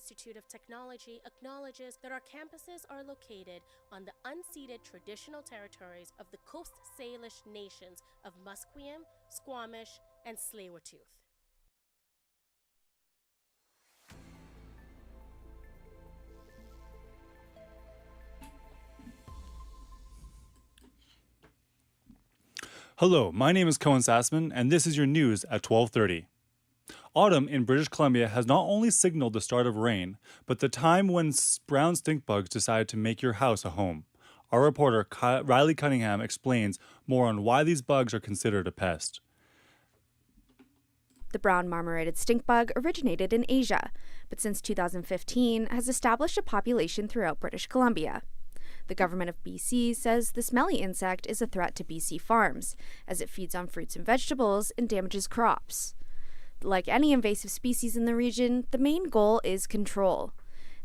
Institute of Technology acknowledges that our campuses are located on the unceded traditional territories of the Coast Salish nations of Musqueam, Squamish, and Tsleil-Waututh. Hello, my name is Cohen Sassman, and this is your news at 12:30. Autumn in British Columbia has not only signaled the start of rain, but the time when brown stink bugs decide to make your house a home. Our reporter Riley Cunningham explains more on why these bugs are considered a pest. The brown marmorated stink bug originated in Asia, but since 2015 has established a population throughout British Columbia. The government of BC says the smelly insect is a threat to BC farms, as it feeds on fruits and vegetables and damages crops. Like any invasive species in the region, the main goal is control.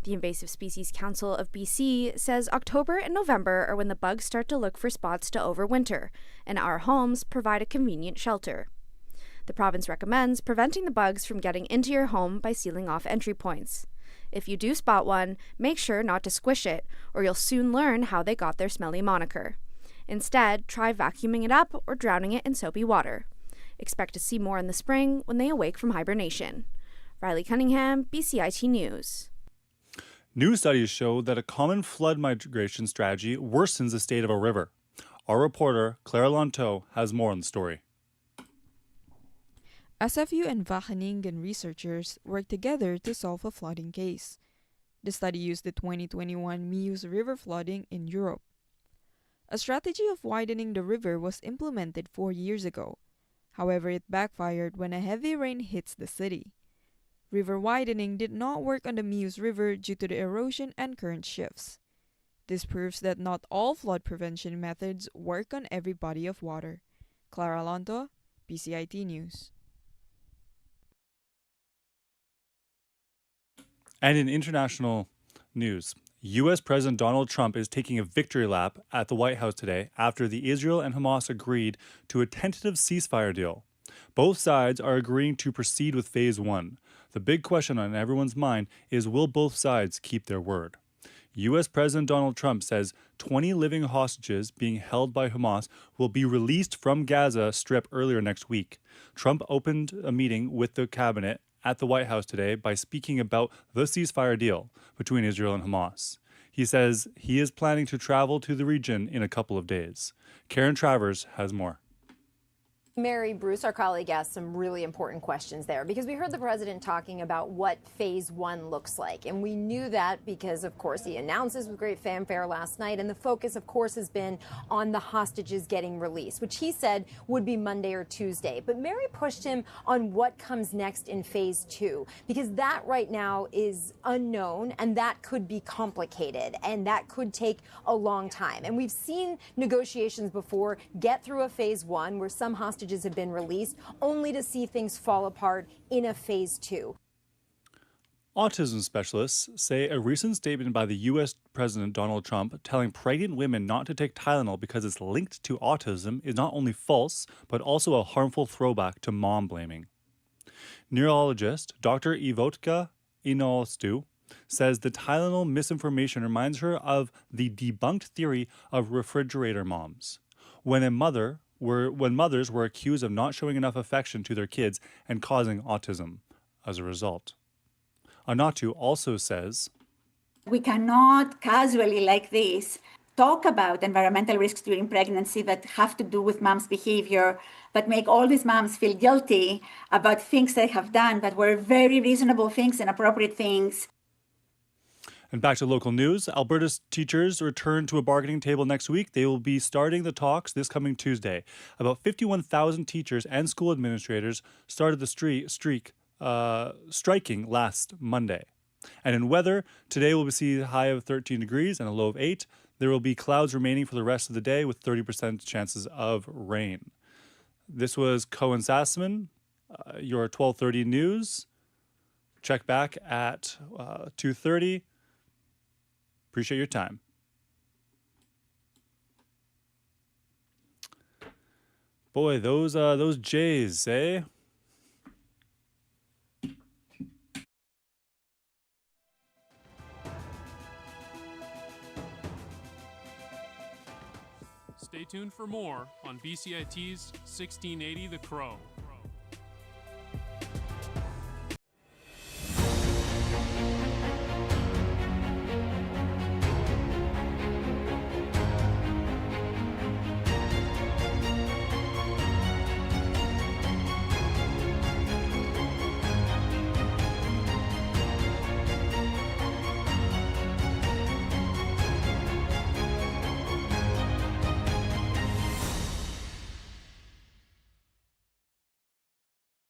The Invasive Species Council of BC says October and November are when the bugs start to look for spots to overwinter, and our homes provide a convenient shelter. The province recommends preventing the bugs from getting into your home by sealing off entry points. If you do spot one, make sure not to squish it, or you'll soon learn how they got their smelly moniker. Instead, try vacuuming it up or drowning it in soapy water. Expect to see more in the spring when they awake from hibernation. Riley Cunningham, BCIT News. New studies show that a common flood migration strategy worsens the state of a river. Our reporter, Claire Lanteau, has more on the story. SFU and Wageningen researchers worked together to solve a flooding case. The study used the 2021 Meuse River flooding in Europe. A strategy of widening the river was implemented 4 years ago. However, it backfired when a heavy rain hits the city. River widening did not work on the Meuse River due to the erosion and current shifts. This proves that not all flood prevention methods work on every body of water. Clara Lanto, BCIT News. And in international news, U.S. President Donald Trump is taking a victory lap at the White House today after the Israel and Hamas agreed to a tentative ceasefire deal. Both sides are agreeing to proceed with Phase 1. The big question on everyone's mind is, will both sides keep their word? U.S. President Donald Trump says 20 living hostages being held by Hamas will be released from Gaza Strip earlier next week. Trump opened a meeting with the cabinet at the White House today by speaking about the ceasefire deal between Israel and Hamas. He says he is planning to travel to the region in a couple of days. Karen Travers has more. Mary Bruce, our colleague, asked some really important questions there because we heard the president talking about what Phase 1 looks like. And we knew that because, of course, he announces with great fanfare last night. And the focus, of course, has been on the hostages getting released, which he said would be Monday or Tuesday. But Mary pushed him on what comes next in Phase 2, because that right now is unknown and that could be complicated and that could take a long time. And we've seen negotiations before get through a Phase 1 where some hostages have been released, only to see things fall apart in a Phase 2. Autism specialists say a recent statement by the U.S. President Donald Trump telling pregnant women not to take Tylenol because it's linked to autism is not only false, but also a harmful throwback to mom blaming. Neurologist Dr. Ivotka Inolstu says the Tylenol misinformation reminds her of the debunked theory of refrigerator moms. When mothers were accused of not showing enough affection to their kids and causing autism as a result. Anatu also says, we cannot casually like this talk about environmental risks during pregnancy that have to do with mom's behavior, but make all these moms feel guilty about things they have done that were very reasonable things and appropriate things. And back to local news, Alberta's teachers return to a bargaining table next week. They will be starting the talks this coming Tuesday. About 51,000 teachers and school administrators started the striking last Monday. And in weather, today we'll see a high of 13 degrees and a low of 8. There will be clouds remaining for the rest of the day with 30% chances of rain. This was Cohen Sassman, your 12:30 news. Check back at 2:30. Appreciate your time. Boy, those Jays, eh? Stay tuned for more on BCIT's 1680 The Crow.